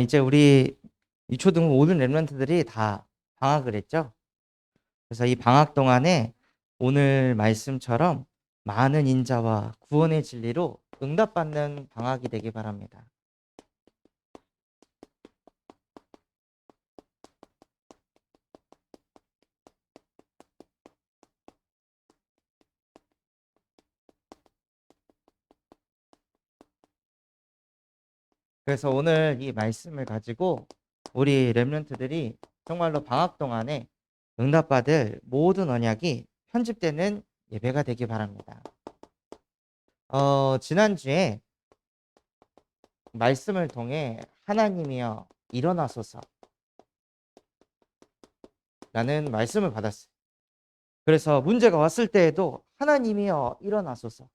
이제 우리 유초등 모든 랩런트들이 다 방학을 했죠. 그래서 이 방학 동안에 오늘 말씀처럼 많은 인자와 구원의 진리로 응답받는 방학이 되길 바랍니다. 그래서 오늘 이 말씀을 가지고 우리 랩런트들이 정말로 방학 동안에 응답받을 모든 언약이 편집되는 예배가 되길 바랍니다. 지난주에 말씀을 통해 하나님이여 일어나소서 라는 말씀을 받았어요. 그래서 문제가 왔을 때에도 하나님이여 일어나소서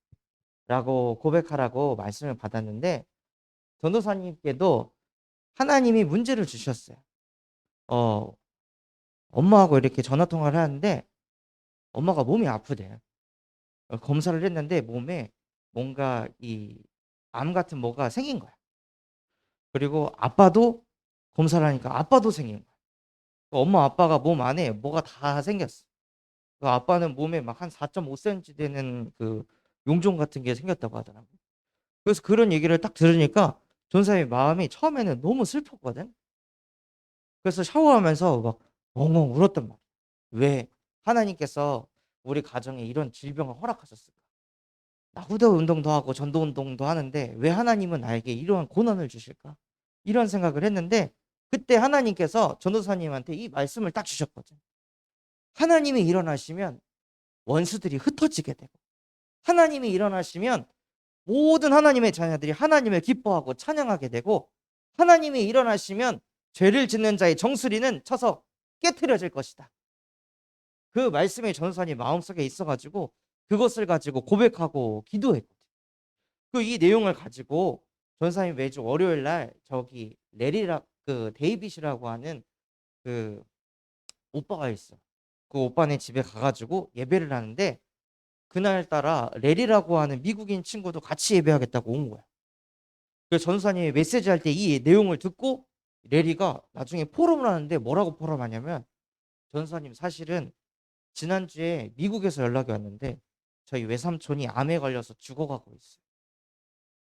라고 고백하라고 말씀을 받았는데, 전도사님께도 하나님이 문제를 주셨어요. 어, 엄마하고 이렇게 전화 통화를 하는데 엄마가 몸이 아프대요. 검사를 했는데 몸에 뭔가 이 암 같은 뭐가 생긴 거야. 그리고 아빠도 검사를 하니까 아빠도 생긴 거야. 엄마 아빠가 몸 안에 뭐가 다 생겼어. 그 아빠는 몸에 막 한 4.5cm 되는 그 용종 같은 게 생겼다고 하더라고. 그래서 그런 얘기를 딱 들으니까 전사의 마음이 처음에는 너무 슬펐거든. 그래서 샤워하면서 막 엉엉 울었단 말이야. 왜 하나님께서 우리 가정에 이런 질병을 허락하셨을까? 나 후대 운동도 하고 전도 운동도 하는데 왜 하나님은 나에게 이러한 고난을 주실까? 이런 생각을 했는데, 그때 하나님께서 전도사님한테 이 말씀을 딱 주셨거든. 하나님이 일어나시면 원수들이 흩어지게 되고, 하나님이 일어나시면 모든 하나님의 자녀들이 하나님을 기뻐하고 찬양하게 되고, 하나님이 일어나시면 죄를 짓는 자의 정수리는 쳐서 깨트려질 것이다. 그 말씀이 전도사님 마음속에 있어가지고 그것을 가지고 고백하고 기도했거든. 그 이 내용을 가지고 전도사님 매주 월요일 날 저기 레리라 그 데이빗이라고 하는 그 오빠가 있어. 그 오빠네 집에 가가지고 예배를 하는데, 그날따라 레리라고 하는 미국인 친구도 같이 예배하겠다고 온 거야. 그래서 전도사님이 메시지 할 때 이 내용을 듣고 레리가 나중에 포럼을 하는데 뭐라고 포럼하냐면, 전도사님 사실은 지난주에 미국에서 연락이 왔는데 저희 외삼촌이 암에 걸려서 죽어가고 있어요.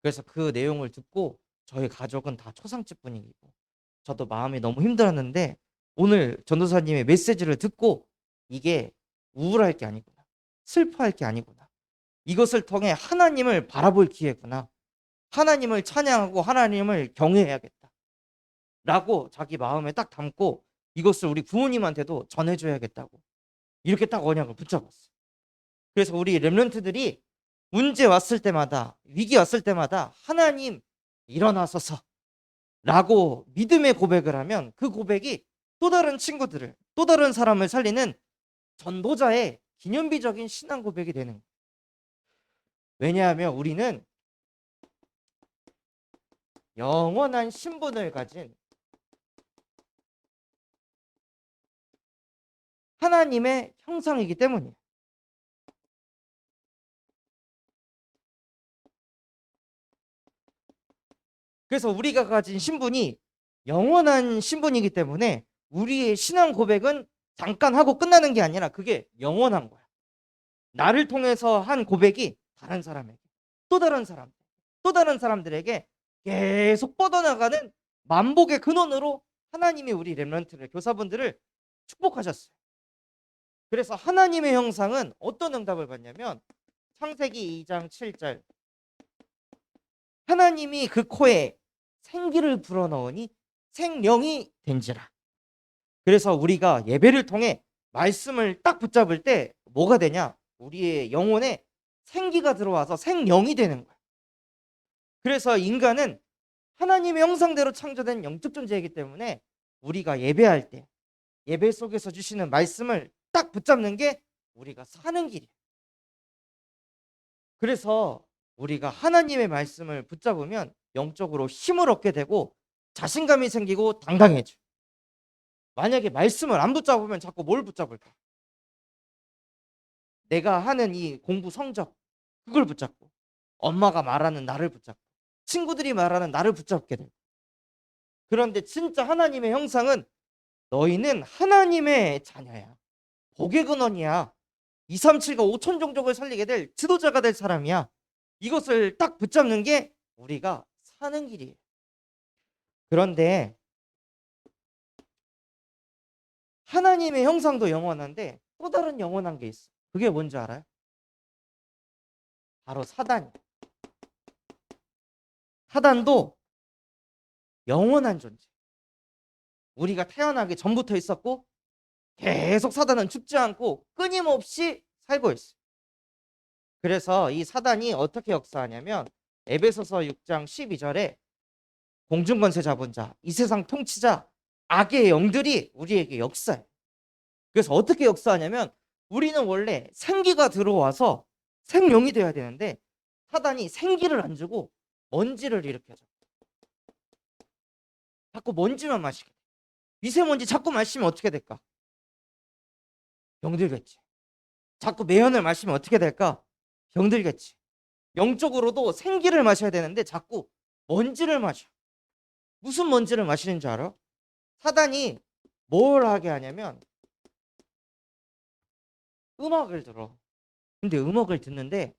그래서 그 내용을 듣고 저희 가족은 다 초상집 분위기고 저도 마음이 너무 힘들었는데, 오늘 전도사님의 메시지를 듣고 이게 우울할 게 아니구나, 슬퍼할 게 아니구나, 이것을 통해 하나님을 바라볼 기회구나, 하나님을 찬양하고 하나님을 경외해야겠다 라고 자기 마음에 딱 담고 이것을 우리 부모님한테도 전해줘야겠다고 이렇게 딱 언약을 붙잡았어. 그래서 우리 렘넌트들이 문제 왔을 때마다, 위기 왔을 때마다 하나님 일어나소서 라고 믿음의 고백을 하면 그 고백이 또 다른 친구들을, 또 다른 사람을 살리는 전도자의 기념비적인 신앙 고백이 되는 거예요. 왜냐하면 우리는 영원한 신분을 가진 하나님의 형상이기 때문이에요. 그래서 우리가 가진 신분이 영원한 신분이기 때문에 우리의 신앙 고백은 잠깐 하고 끝나는 게 아니라 그게 영원한 거야. 나를 통해서 한 고백이 다른 사람에게, 또 다른 사람, 또 다른 사람들에게 계속 뻗어나가는 만복의 근원으로 하나님이 우리 렘넌트를, 교사분들을 축복하셨어요. 그래서 하나님의 형상은 어떤 응답을 받냐면, 창세기 2장 7절, 하나님이 그 코에 생기를 불어넣으니 생명이 된지라. 그래서 우리가 예배를 통해 말씀을 딱 붙잡을 때 뭐가 되냐? 우리의 영혼에 생기가 들어와서 생명이 되는 거야. 그래서 인간은 하나님의 형상대로 창조된 영적 존재이기 때문에 우리가 예배할 때 예배 속에서 주시는 말씀을 딱 붙잡는 게 우리가 사는 길이에요. 그래서 우리가 하나님의 말씀을 붙잡으면 영적으로 힘을 얻게 되고 자신감이 생기고 당당해져. 만약에 말씀을 안 붙잡으면 자꾸 뭘 붙잡을까? 내가 하는 이 공부 성적, 그걸 붙잡고, 엄마가 말하는 나를 붙잡고, 친구들이 말하는 나를 붙잡게 돼. 그런데 진짜 하나님의 형상은 너희는 하나님의 자녀야. 복의 근원이야. 2, 3, 7과 5천 종족을 살리게 될 지도자가 될 사람이야. 이것을 딱 붙잡는 게 우리가 사는 길이에요. 그런데 하나님의 형상도 영원한데 또 다른 영원한 게 있어. 그게 뭔지 알아요? 바로 사단이야. 사단도 영원한 존재. 우리가 태어나기 전부터 있었고 계속 사단은 죽지 않고 끊임없이 살고 있어요. 그래서 이 사단이 어떻게 역사하냐면 에베소서 6장 12절에 공중권세 잡은 자, 이 세상 통치자, 악의 영들이 우리에게 역사해. 그래서 어떻게 역사하냐면 우리는 원래 생기가 들어와서 생명이 돼야 되는데 사단이 생기를 안 주고 먼지를 일으켜줘. 자꾸 먼지만 마시게 돼. 미세먼지 자꾸 마시면 어떻게 될까? 병들겠지. 자꾸 매연을 마시면 어떻게 될까? 병들겠지. 영적으로도 생기를 마셔야 되는데 자꾸 먼지를 마셔. 무슨 먼지를 마시는 줄 알아? 사단이 뭘 하게 하냐면 음악을 들어. 근데 음악을 듣는데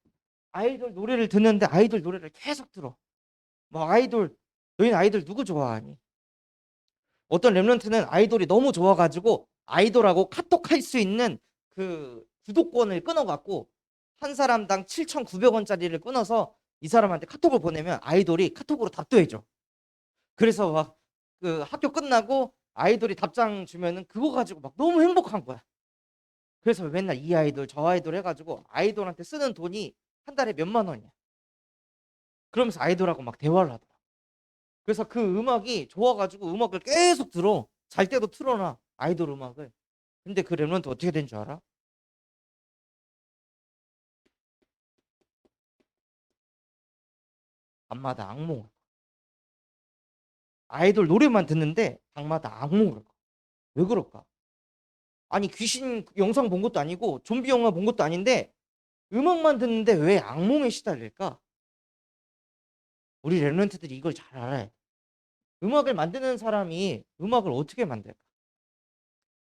아이돌 노래를 듣는데 아이돌 노래를 계속 들어. 뭐 아이돌, 너희는 아이돌 누구 좋아하니? 어떤 랩런트는 아이돌이 너무 좋아가지고 아이돌하고 카톡할 수 있는 그 구독권을 끊어갖고 한 사람당 7,900원짜리를 끊어서 이 사람한테 카톡을 보내면 아이돌이 카톡으로 답도 해줘. 그래서 막 그 학교 끝나고 아이돌이 답장 주면은 그거 가지고 막 너무 행복한 거야. 그래서 맨날 이 아이돌 저 아이돌 해가지고 아이돌한테 쓰는 돈이 한 달에 몇만 원이야. 그러면서 아이돌하고 막 대화를 하더라. 그래서 그 음악이 좋아가지고 음악을 계속 들어. 잘 때도 틀어놔 아이돌 음악을. 근데 그 랩런트 어떻게 된 줄 알아? 밤마다 악몽. 아이돌 노래만 듣는데 밤마다 악몽을 꿔. 왜 그럴까? 아니 귀신 영상 본 것도 아니고 좀비 영화 본 것도 아닌데 음악만 듣는데 왜 악몽에 시달릴까? 우리 랩런트들이 이걸 잘 알아요. 음악을 만드는 사람이 음악을 어떻게 만들까?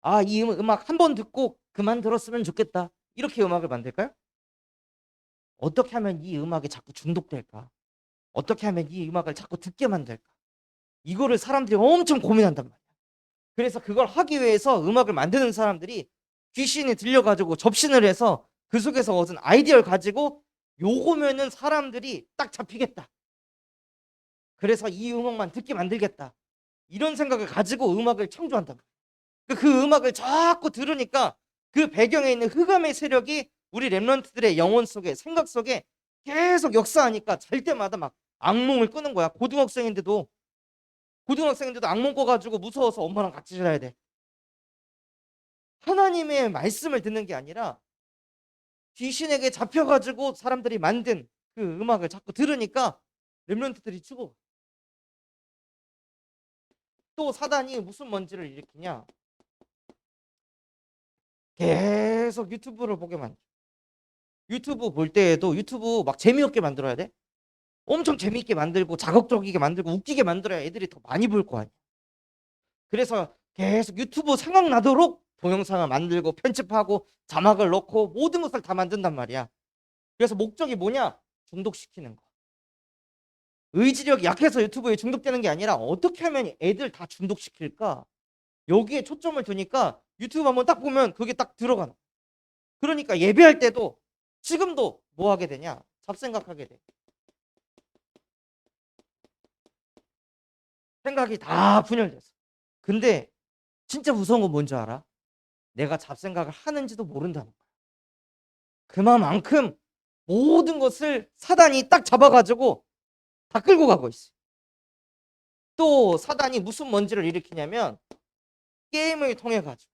아, 이 음악 한 번 듣고 그만 들었으면 좋겠다. 이렇게 음악을 만들까요? 어떻게 하면 이 음악에 자꾸 중독될까? 어떻게 하면 이 음악을 자꾸 듣게 만들까? 이거를 사람들이 엄청 고민한단 말이야. 그래서 그걸 하기 위해서 음악을 만드는 사람들이 귀신이 들려가지고 접신을 해서 그 속에서 얻은 아이디어를 가지고 요거면은 사람들이 딱 잡히겠다. 그래서 이 음악만 듣게 만들겠다. 이런 생각을 가지고 음악을 창조한다. 그 음악을 자꾸 들으니까 그 배경에 있는 흑암의 세력이 우리 랩런트들의 영혼 속에 생각 속에 계속 역사하니까 잘 때마다 막 악몽을 꾸는 거야. 고등학생인데도 악몽 꿔가지고 무서워서 엄마랑 같이 자야 돼. 하나님의 말씀을 듣는 게 아니라 귀신에게 잡혀가지고 사람들이 만든 그 음악을 자꾸 들으니까 랩런트들이 죽어. 또 사단이 무슨 먼지를 일으키냐? 계속 유튜브를 보게 만들어. 유튜브 볼 때에도 유튜브 막 재미없게 만들어야 돼. 엄청 재미있게 만들고 자극적이게 만들고 웃기게 만들어야 애들이 더 많이 볼 거 아니야. 그래서 계속 유튜브 생각나도록 동영상을 만들고 편집하고 자막을 넣고 모든 것을 다 만든단 말이야. 그래서 목적이 뭐냐? 중독시키는 거. 의지력이 약해서 유튜브에 중독되는 게 아니라 어떻게 하면 애들 다 중독시킬까? 여기에 초점을 두니까 유튜브 한번 딱 보면 그게 딱 들어가는. 그러니까 예배할 때도 지금도 뭐 하게 되냐? 잡생각하게 돼. 생각이 다 분열됐어. 근데 진짜 무서운 건 뭔지 알아? 내가 잡생각을 하는지도 모른다는 거야. 그만큼 모든 것을 사단이 딱 잡아가지고 다 끌고 가고 있어. 또 사단이 무슨 먼지를 일으키냐면 게임을 통해 가지고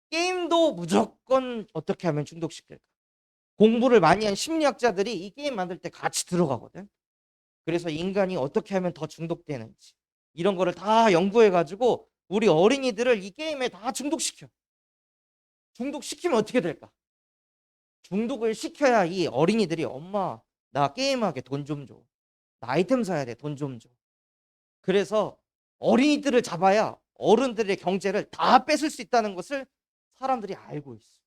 게임도 무조건 어떻게 하면 중독시킬까? 공부를 많이 한 심리학자들이 이 게임 만들 때 같이 들어가거든. 그래서 인간이 어떻게 하면 더 중독되는지 이런 거를 다 연구해 가지고 우리 어린이들을 이 게임에 다 중독시켜. 중독시키면 어떻게 될까? 중독을 시켜야 이 어린이들이 엄마 나 게임하게 돈 좀 줘. 나 아이템 사야 돼. 돈 좀 줘. 그래서 어린이들을 잡아야 어른들의 경제를 다 뺏을 수 있다는 것을 사람들이 알고 있어.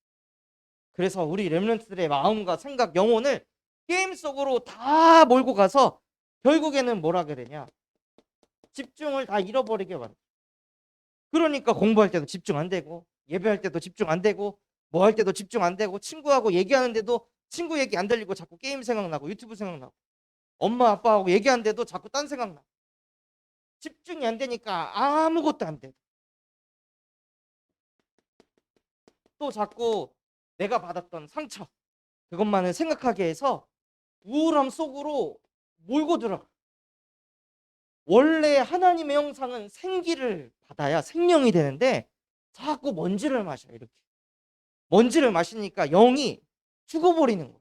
그래서 우리 렘넌트들의 마음과 생각, 영혼을 게임 속으로 다 몰고 가서 결국에는 뭘 하게 되냐? 집중을 다 잃어버리게 만들어. 그러니까 공부할 때도 집중 안 되고, 예배할 때도 집중 안 되고, 뭐 할 때도 집중 안 되고, 친구하고 얘기하는데도 친구 얘기 안 들리고 자꾸 게임 생각나고 유튜브 생각나고, 엄마 아빠하고 얘기하는데도 자꾸 딴 생각나고, 집중이 안 되니까 아무것도 안 돼. 또 자꾸 내가 받았던 상처, 그것만을 생각하게 해서 우울함 속으로 몰고 들어가. 원래 하나님의 형상은 생기를 받아야 생명이 되는데 자꾸 먼지를 마셔. 이렇게 먼지를 마시니까 영이 죽어버리는 거야.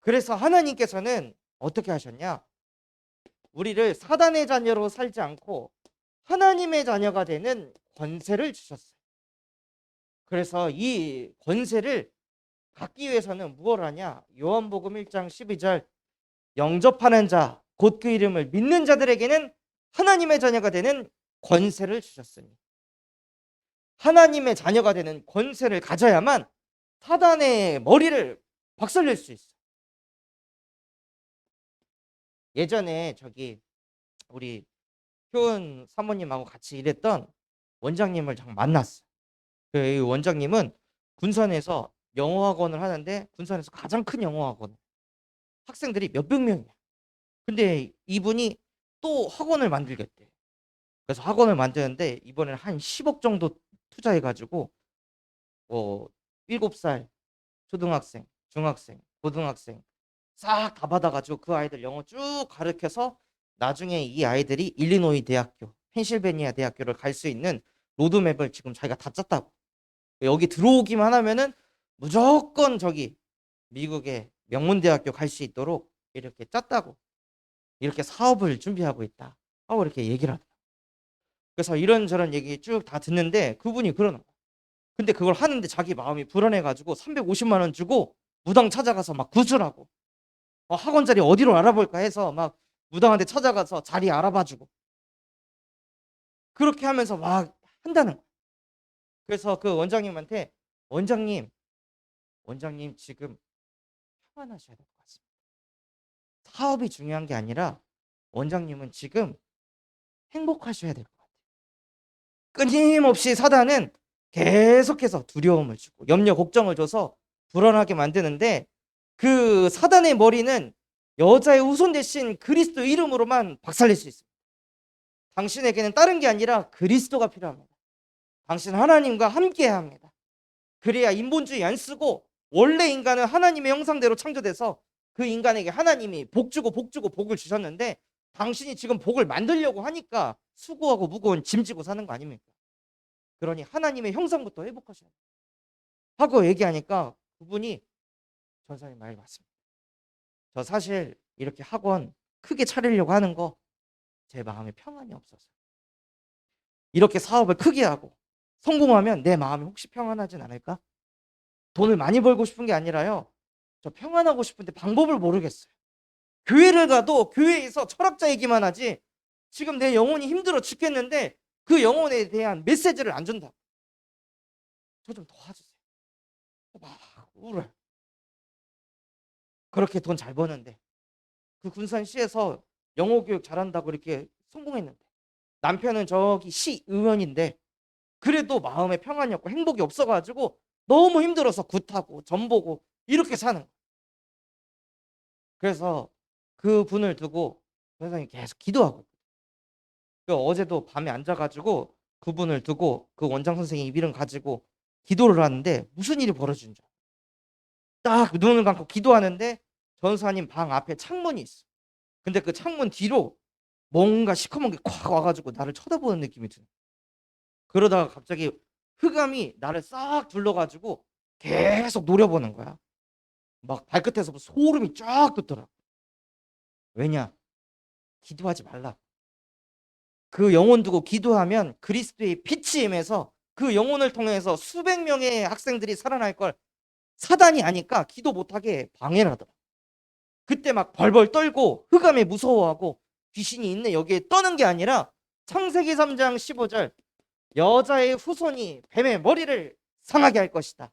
그래서 하나님께서는 어떻게 하셨냐? 우리를 사단의 자녀로 살지 않고 하나님의 자녀가 되는 권세를 주셨어요. 그래서 이 권세를 갖기 위해서는 무엇을 하냐? 요한복음 1장 12절, 영접하는 자, 곧 그 이름을 믿는 자들에게는 하나님의 자녀가 되는 권세를 주셨으니, 하나님의 자녀가 되는 권세를 가져야만 사단의 머리를 박살낼 수 있어. 예전에 저기 우리 효은 사모님하고 같이 일했던 원장님을 잠깐 만났어. 그 원장님은 군산에서 영어학원을 하는데, 군산에서 가장 큰 영어학원, 학생들이 몇백 명이야. 근데 이분이 또 학원을 만들겠대. 그래서 학원을 만드는데 이번에는 한 10억 정도 투자해가지고 7살 초등학생, 중학생, 고등학생 싹 다 받아가지고 그 아이들 영어 쭉 가르쳐서 나중에 이 아이들이 일리노이 대학교, 펜실베니아 대학교를 갈 수 있는 로드맵을 지금 자기가 다 짰다고. 여기 들어오기만 하면은 무조건 저기 미국의 명문대학교 갈 수 있도록 이렇게 짰다고. 이렇게 사업을 준비하고 있다 하고 이렇게 얘기를 하더라고요. 그래서 이런저런 얘기 쭉 다 듣는데 그분이 그러는 거야. 근데 그걸 하는데 자기 마음이 불안해가지고 350만 원 주고 무당 찾아가서 막 구슬하고, 학원 자리 어디로 알아볼까 해서 막 무당한테 찾아가서 자리 알아봐주고, 그렇게 하면서 막 한다는 거야. 그래서 그 원장님한테, 원장님, 원장님 지금 평안하셔야 될 것 같습니다. 사업이 중요한 게 아니라 원장님은 지금 행복하셔야 될 것 같아요. 끊임없이 사단은 계속해서 두려움을 주고 염려, 걱정을 줘서 불안하게 만드는데, 그 사단의 머리는 여자의 후손 대신 그리스도 이름으로만 박살낼 수 있습니다. 당신에게는 다른 게 아니라 그리스도가 필요합니다. 당신 하나님과 함께해야 합니다. 그래야 인본주의 안 쓰고 원래 인간은 하나님의 형상대로 창조돼서 그 인간에게 하나님이 복 주고 복 주고 복을 주셨는데, 당신이 지금 복을 만들려고 하니까 수고하고 무거운 짐 지고 사는 거 아닙니까? 그러니 하나님의 형상부터 회복하셔야 돼요 하고 얘기하니까 그분이, 전사님 말 맞습니다. 저 사실 이렇게 학원 크게 차리려고 하는 거 제 마음에 평안이 없어서, 이렇게 사업을 크게 하고 성공하면 내 마음이 혹시 평안하진 않을까? 돈을 많이 벌고 싶은 게 아니라요, 저 평안하고 싶은데 방법을 모르겠어요. 교회를 가도 교회에서 철학자 얘기만 하지 지금 내 영혼이 힘들어 죽겠는데 그 영혼에 대한 메시지를 안 준다. 저 좀 도와주세요. 막 울어요. 그렇게 돈 잘 버는데 그 군산시에서 영어 교육 잘한다고 이렇게 성공했는데, 남편은 저기 시의원인데 그래도 마음에 평안이 없고 행복이 없어가지고 너무 힘들어서 굿하고 전보고 이렇게 사는 거예요. 그래서 그 분을 두고 선생님이 계속 기도하고, 어제도 밤에 앉아가지고 그분을 두고 그 원장 선생님 이름 가지고 기도를 하는데 무슨 일이 벌어진 줄 알아요? 딱 눈을 감고 기도하는데 전사님 방 앞에 창문이 있어. 근데 그 창문 뒤로 뭔가 시커먼 게 콱 와가지고 나를 쳐다보는 느낌이 드는. 그러다가 갑자기 흑암이 나를 싹 둘러가지고 계속 노려보는 거야. 막 발끝에서 소름이 쫙 돋더라. 왜냐? 기도하지 말라. 그 영혼 두고 기도하면 그리스도의 빛이 임해서 그 영혼을 통해서 수백 명의 학생들이 살아날 걸 사단이 아니까 기도 못하게 방해를 하더라. 그때 막 벌벌 떨고 흑암에 무서워하고 귀신이 있네 여기에 떠는 게 아니라 창세기 3장 15절 여자의 후손이 뱀의 머리를 상하게 할 것이다.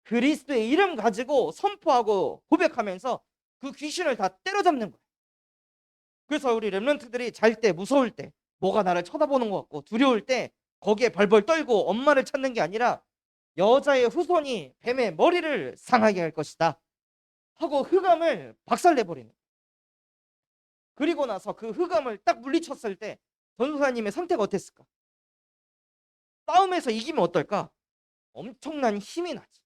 그리스도의 이름 가지고 선포하고 고백하면서 그 귀신을 다 때려잡는 거예요. 그래서 우리 렘넌트들이 잘 때 무서울 때 뭐가 나를 쳐다보는 것 같고 두려울 때 거기에 벌벌 떨고 엄마를 찾는 게 아니라 여자의 후손이 뱀의 머리를 상하게 할 것이다 하고 흑암을 박살내버리는 거예요. 그리고 나서 그 흑암을 딱 물리쳤을 때 전도사님의 상태가 어땠을까? 싸움에서 이기면 어떨까? 엄청난 힘이 나지.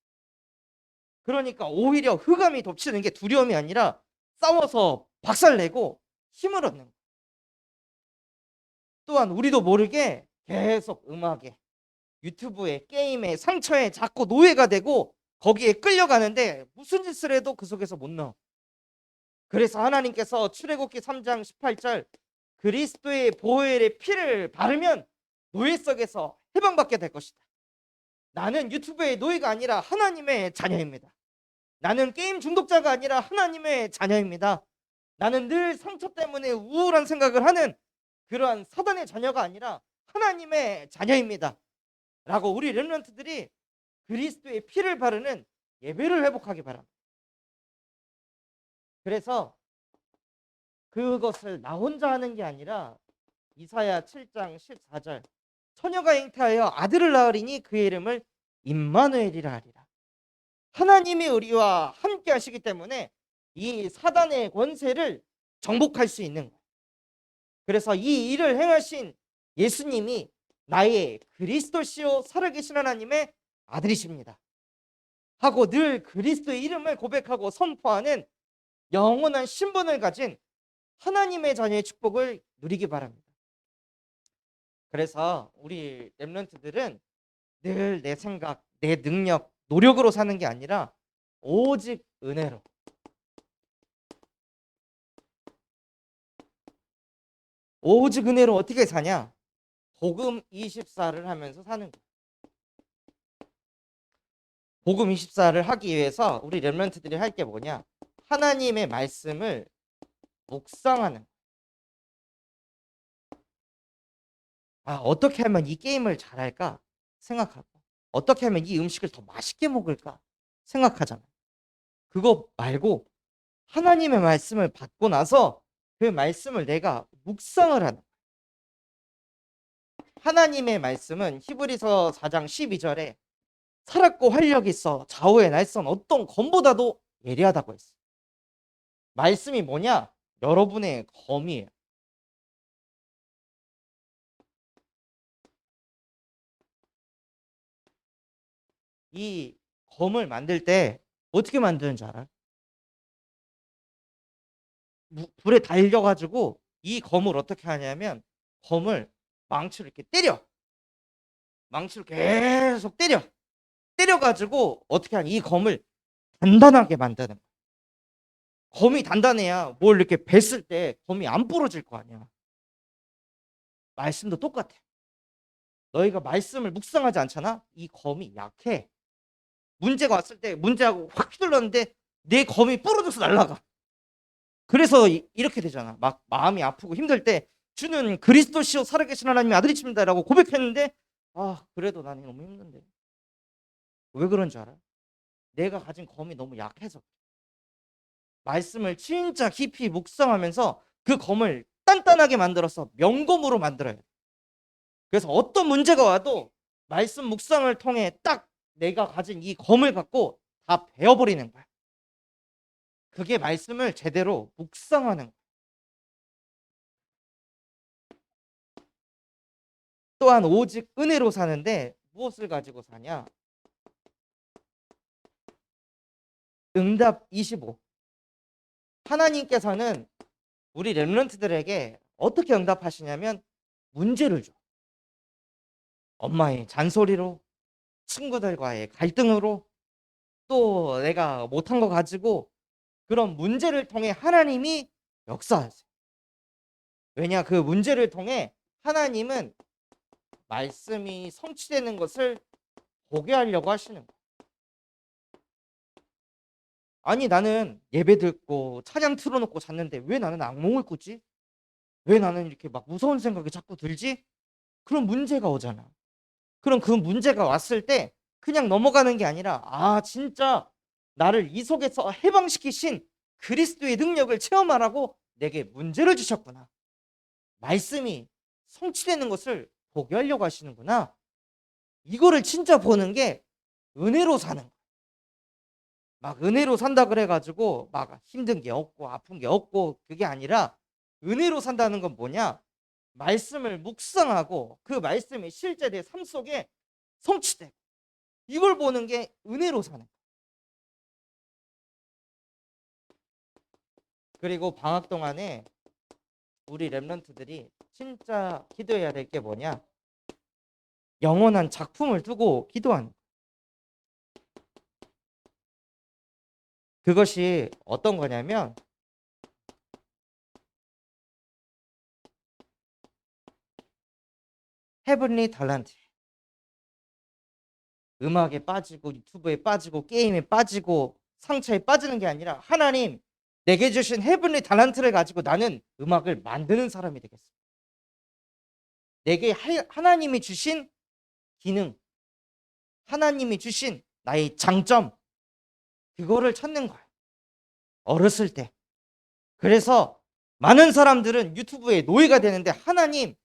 그러니까 오히려 흑암이 덮치는 게 두려움이 아니라 싸워서 박살내고 힘을 얻는 거예요. 또한 우리도 모르게 계속 음악에 유튜브에 게임에 상처에 자꾸 노예가 되고 거기에 끌려가는데 무슨 짓을 해도 그 속에서 못 나와. 그래서 하나님께서 출애굽기 3장 18절 그리스도의 보혈의 피를 바르면 노예 속에서 해방받게 될 것이다. 나는 유튜브의 노예가 아니라 하나님의 자녀입니다. 나는 게임 중독자가 아니라 하나님의 자녀입니다. 나는 늘 상처 때문에 우울한 생각을 하는 그러한 사단의 자녀가 아니라 하나님의 자녀입니다. 라고 우리 렘넌트들이 그리스도의 피를 바르는 예배를 회복하기 바랍니다. 그래서 그것을 나 혼자 하는 게 아니라 이사야 7장 14절 처녀가 잉태하여 아들을 낳으리니 그의 이름을 임마누엘이라 하리라. 하나님이 우리와 함께 하시기 때문에 이 사단의 권세를 정복할 수 있는 거예요. 그래서 이 일을 행하신 예수님이 나의 그리스도시요 살아계신 하나님의 아들이십니다 하고 늘 그리스도의 이름을 고백하고 선포하는 영원한 신분을 가진 하나님의 자녀의 축복을 누리기 바랍니다. 그래서 우리 렘넌트들은 늘 내 생각, 내 능력, 노력으로 사는 게 아니라 오직 은혜로, 오직 은혜로 어떻게 사냐? 복음 24를 하면서 사는 거예요. 복음 24를 하기 위해서 우리 렘넌트들이 할 게 뭐냐? 하나님의 말씀을 묵상하는 거예요. 어떻게 하면 이 게임을 잘할까 생각하고 어떻게 하면 이 음식을 더 맛있게 먹을까 생각하잖아요. 그거 말고 하나님의 말씀을 받고 나서 그 말씀을 내가 묵상을 하는 거예요. 하나님의 말씀은 히브리서 4장 12절에 살았고 활력이 있어 좌우의 날선 어떤 검보다도 예리하다고 했어요. 말씀이 뭐냐? 여러분의 검이에요. 이 검을 만들 때 어떻게 만드는 줄 알아요? 불에 달려가지고 이 검을 어떻게 하냐면 검을 망치로 이렇게 때려. 망치로 계속 때려가지고 어떻게 하냐? 이 검을 단단하게 만드는 거야. 검이 단단해야 뭘 이렇게 뱄을 때 검이 안 부러질 거 아니야. 말씀도 똑같아. 너희가 말씀을 묵상하지 않잖아? 이 검이 약해. 문제가 왔을 때 문제하고 확 휘둘렀는데 내 검이 부러져서 날아가. 그래서 이렇게 되잖아. 막 마음이 아프고 힘들 때 주는 그리스도시요 살아계신 하나님의 아들이십니다라고 고백했는데 그래도 나는 너무 힘든데. 왜 그런 줄 알아? 내가 가진 검이 너무 약해서. 말씀을 진짜 깊이 묵상하면서 그 검을 단단하게 만들어서 명검으로 만들어야 돼. 그래서 어떤 문제가 와도 말씀 묵상을 통해 딱 내가 가진 이 검을 갖고 다 베어버리는 거야. 그게 말씀을 제대로 묵상하는 거야. 또한 오직 은혜로 사는데 무엇을 가지고 사냐? 응답 25. 하나님께서는 우리 렘넌트들에게 어떻게 응답하시냐면 문제를 줘. 엄마의 잔소리로, 친구들과의 갈등으로, 또 내가 못한 거 가지고 그런 문제를 통해 하나님이 역사하세요. 왜냐? 그 문제를 통해 하나님은 말씀이 성취되는 것을 보게 하려고 하시는 거예요. 아니 나는 예배 듣고 찬양 틀어놓고 잤는데 왜 나는 악몽을 꾸지? 왜 나는 이렇게 막 무서운 생각이 자꾸 들지? 그런 문제가 오잖아. 그럼 그 문제가 왔을 때 그냥 넘어가는 게 아니라 진짜 나를 이 속에서 해방시키신 그리스도의 능력을 체험하라고 내게 문제를 주셨구나. 말씀이 성취되는 것을 보게 하려고 하시는구나. 이거를 진짜 보는 게 은혜로 사는 거야. 막 은혜로 산다 그래가지고 막 힘든 게 없고 아픈 게 없고 그게 아니라 은혜로 산다는 건 뭐냐? 말씀을 묵상하고 그 말씀이 실제 내 삶 속에 성취되고 이걸 보는 게 은혜로 사는 거야. 그리고 방학 동안에 우리 랩런트들이 진짜 기도해야 될 게 뭐냐? 영원한 작품을 두고 기도하는 거야. 그것이 어떤 거냐면 헤븐리 탤런트. 음악에 빠지고 유튜브에 빠지고 게임에 빠지고 상처에 빠지는 게 아니라 하나님 내게 주신 헤븐리 탤런트를 가지고 나는 음악을 만드는 사람이 되겠어. 내게 하나님이 주신 기능, 하나님이 주신 나의 장점, 그거를 찾는 거야. 어렸을 때. 그래서 많은 사람들은 유튜브의 노예가 되는데 하나님,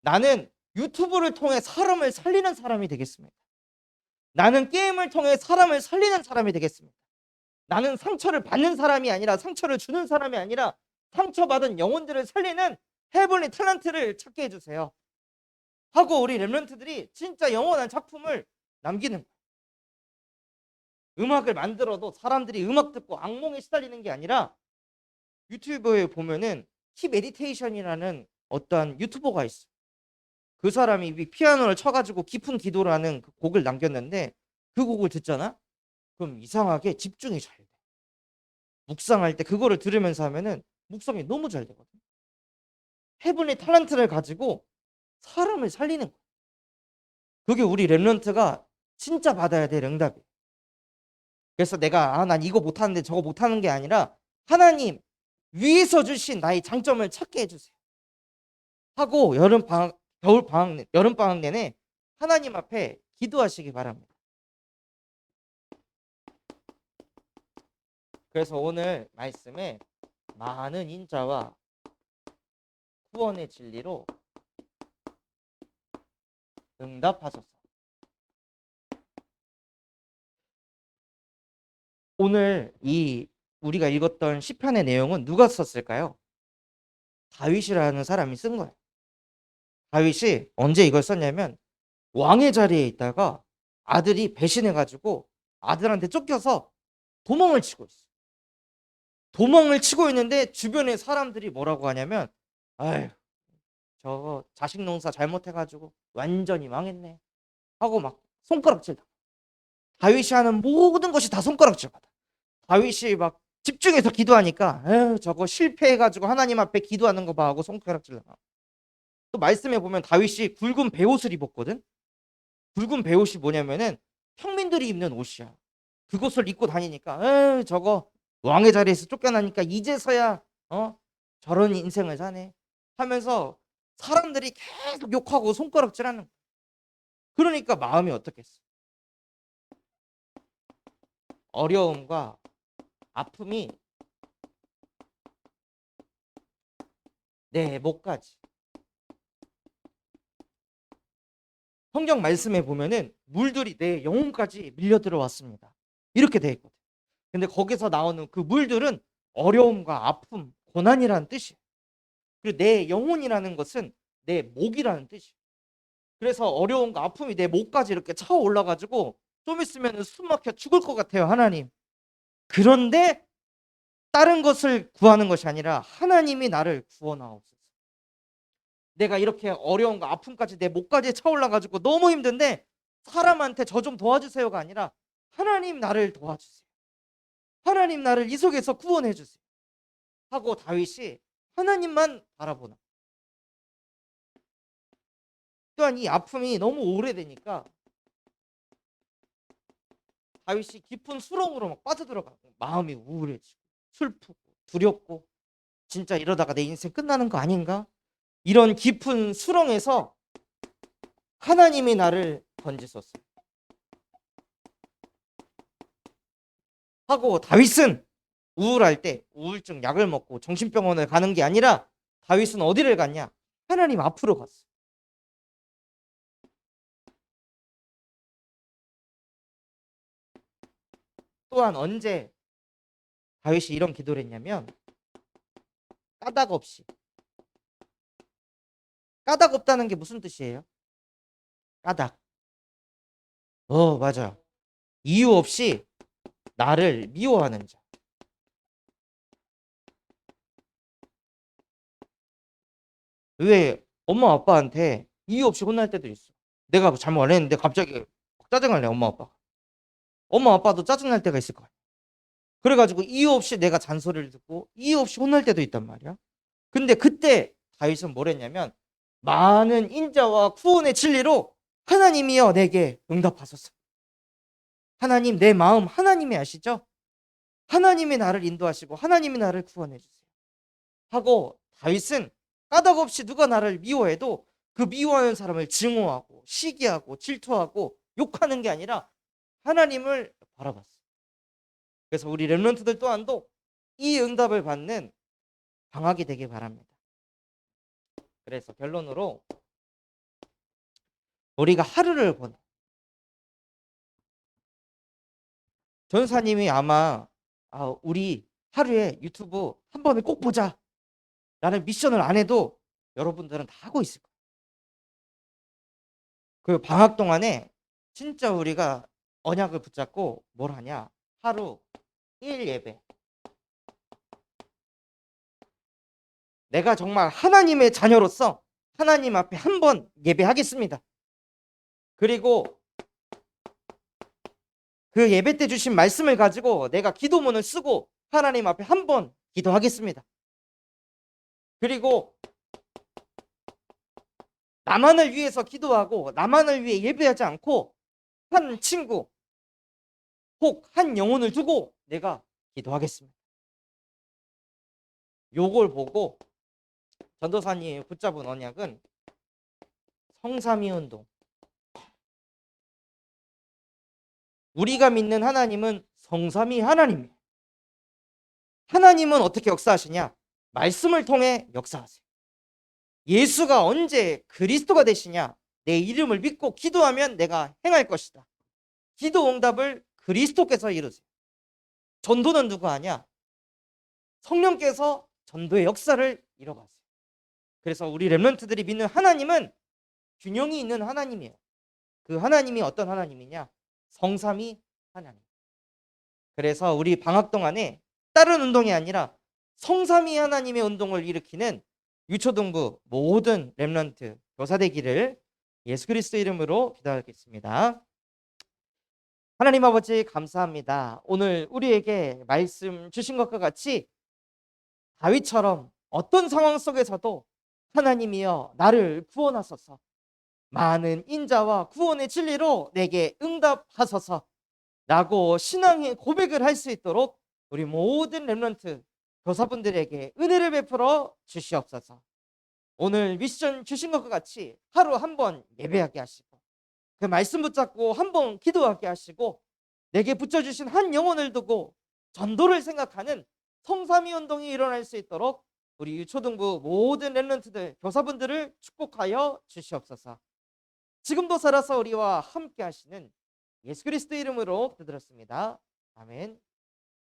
나는 유튜브를 통해 사람을 살리는 사람이 되겠습니다. 나는 게임을 통해 사람을 살리는 사람이 되겠습니다. 나는 상처를 받는 사람이 아니라 상처를 주는 사람이 아니라 상처받은 영혼들을 살리는 헤븐리 탤런트를 찾게 해주세요. 하고 우리 랩런트들이 진짜 영원한 작품을 남기는 거예요. 음악을 만들어도 사람들이 음악 듣고 악몽에 시달리는 게 아니라 유튜브에 보면은 키 메디테이션이라는 어떠한 유튜버가 있어. 그 사람이 피아노를 쳐가지고 깊은 기도라는 그 곡을 남겼는데 그 곡을 듣잖아? 그럼 이상하게 집중이 잘 돼. 묵상할 때 그거를 들으면서 하면은 묵상이 너무 잘 되거든. 헤븐리 탤런트를 가지고 사람을 살리는 거야. 그게 우리 랩런트가 진짜 받아야 될 응답이야. 그래서 내가 난 이거 못하는데 저거 못하는 게 아니라 하나님 위에서 주신 나의 장점을 찾게 해주세요. 하고 여름 방학 내내 하나님 앞에 기도하시기 바랍니다. 그래서 오늘 말씀에 많은 인자와 구원의 진리로 응답하소서. 오늘 우리가 읽었던 시편의 내용은 누가 썼을까요? 다윗이라는 사람이 쓴 거예요. 다윗이 언제 이걸 썼냐면 왕의 자리에 있다가 아들이 배신해가지고 아들한테 쫓겨서 도망을 치고 있어. 도망을 치고 있는데 주변에 사람들이 뭐라고 하냐면 아휴 저 자식 농사 잘못해가지고 완전히 망했네 하고 막 손가락질. 다윗이 하는 모든 것이 다 손가락질 받아. 다윗이 막 집중해서 기도하니까 에휴 저거 실패해가지고 하나님 앞에 기도하는 거 봐 하고 손가락질 나가. 또 말씀해 보면 다윗이 굵은 베옷을 입었거든. 굵은 베옷이 뭐냐면은 평민들이 입는 옷이야. 그것을 입고 다니니까 에휴 저거 왕의 자리에서 쫓겨나니까 이제서야 저런 인생을 사네 하면서 사람들이 계속 욕하고 손가락질하는 거야. 그러니까 마음이 어떻겠어? 어려움과 아픔이 내 목까지. 성경 말씀에 보면은 물들이 내 영혼까지 밀려 들어왔습니다. 이렇게 돼 있거든. 근데 거기서 나오는 그 물들은 어려움과 아픔, 고난이라는 뜻이에요. 그리고 내 영혼이라는 것은 내 목이라는 뜻이에요. 그래서 어려움과 아픔이 내 목까지 이렇게 차오 올라가지고 좀 있으면 숨 막혀 죽을 것 같아요, 하나님. 그런데 다른 것을 구하는 것이 아니라 하나님이 나를 구원하옵소서. 내가 이렇게 어려움과 아픔까지 내 목까지 차올라가지고 너무 힘든데 사람한테 저 좀 도와주세요가 아니라 하나님 나를 도와주세요. 하나님 나를 이 속에서 구원해 주세요. 하고 다윗이 하나님만 바라보나. 또한 이 아픔이 너무 오래되니까 다윗이 깊은 수렁으로 막 빠져들어가고 마음이 우울해지고 슬프고 두렵고 진짜 이러다가 내 인생 끝나는 거 아닌가? 이런 깊은 수렁에서 하나님이 나를 건지소서 하고, 다윗은 우울할 때 우울증 약을 먹고 정신병원을 가는 게 아니라 다윗은 어디를 갔냐? 하나님 앞으로 갔어. 또한 언제 다윗이 이런 기도를 했냐면, 까닭 없이. 까닭 없다는 게 무슨 뜻이에요? 까닭. 맞아요. 이유 없이 나를 미워하는 자. 왜 엄마 아빠한테 이유 없이 혼날 때도 있어. 내가 잘못 안 했는데 갑자기 짜증을 내, 엄마 아빠가. 엄마 아빠도 짜증날 때가 있을 거야. 그래가지고 이유 없이 내가 잔소리를 듣고 이유 없이 혼날 때도 있단 말이야. 근데 그때 다윗은 뭘 했냐면, 많은 인자와 구원의 진리로 하나님이여 내게 응답하소서. 하나님, 내 마음 하나님이 아시죠? 하나님이 나를 인도하시고 하나님이 나를 구원해 주세요 하고, 다윗은 까닭 없이 누가 나를 미워해도 그 미워하는 사람을 증오하고 시기하고 질투하고 욕하는 게 아니라 하나님을 바라봤어요. 그래서 우리 렘넌트들 또한도 이 응답을 받는 방학이 되길 바랍니다. 그래서 결론으로 우리가 하루를 보내, 전사님이 아마 우리 하루에 유튜브 한 번을 꼭 보자 라는 미션을 안 해도 여러분들은 다 하고 있을 거예요. 그 방학 동안에 진짜 우리가 언약을 붙잡고 뭘 하냐, 하루 1예배. 내가 정말 하나님의 자녀로서 하나님 앞에 한 번 예배하겠습니다. 그리고 그 예배 때 주신 말씀을 가지고 내가 기도문을 쓰고 하나님 앞에 한 번 기도하겠습니다. 그리고 나만을 위해서 기도하고 나만을 위해 예배하지 않고 한 친구 혹 한 영혼을 두고 내가 기도하겠습니다. 요걸 보고 전도사님이 붙잡은 언약은 성삼위 운동. 우리가 믿는 하나님은 성삼위 하나님이에요. 하나님은 어떻게 역사하시냐? 말씀을 통해 역사하세요. 예수가 언제 그리스도가 되시냐? 내 이름을 믿고 기도하면 내가 행할 것이다. 기도 응답을 그리스도께서 이루세요. 전도는 누가 하냐? 성령께서 전도의 역사를 이뤄가세요. 그래서 우리 렘넌트들이 믿는 하나님은 균형이 있는 하나님이에요. 그 하나님이 어떤 하나님이냐? 성삼위 하나님. 그래서 우리 방학 동안에 다른 운동이 아니라 성삼위 하나님의 운동을 일으키는 유초등부 모든 렘넌트 교사 되기를 예수 그리스도 이름으로 기도하겠습니다. 하나님 아버지 감사합니다. 오늘 우리에게 말씀 주신 것과 같이 다윗처럼 어떤 상황 속에서도 하나님이여 나를 구원하소서, 많은 인자와 구원의 진리로 내게 응답하소서 라고 신앙의 고백을 할 수 있도록 우리 모든 렘넌트 교사분들에게 은혜를 베풀어 주시옵소서. 오늘 미션 주신 것과 같이 하루 한 번 예배하게 하시고 그 말씀 붙잡고 한 번 기도하게 하시고 내게 붙여주신 한 영혼을 두고 전도를 생각하는 성삼위 운동이 일어날 수 있도록 우리 유초등부 모든 렘넌트들 교사분들을 축복하여 주시옵소서. 지금도 살아서 우리와 함께 하시는 예수 그리스도 이름으로 기도드렸습니다. 아멘.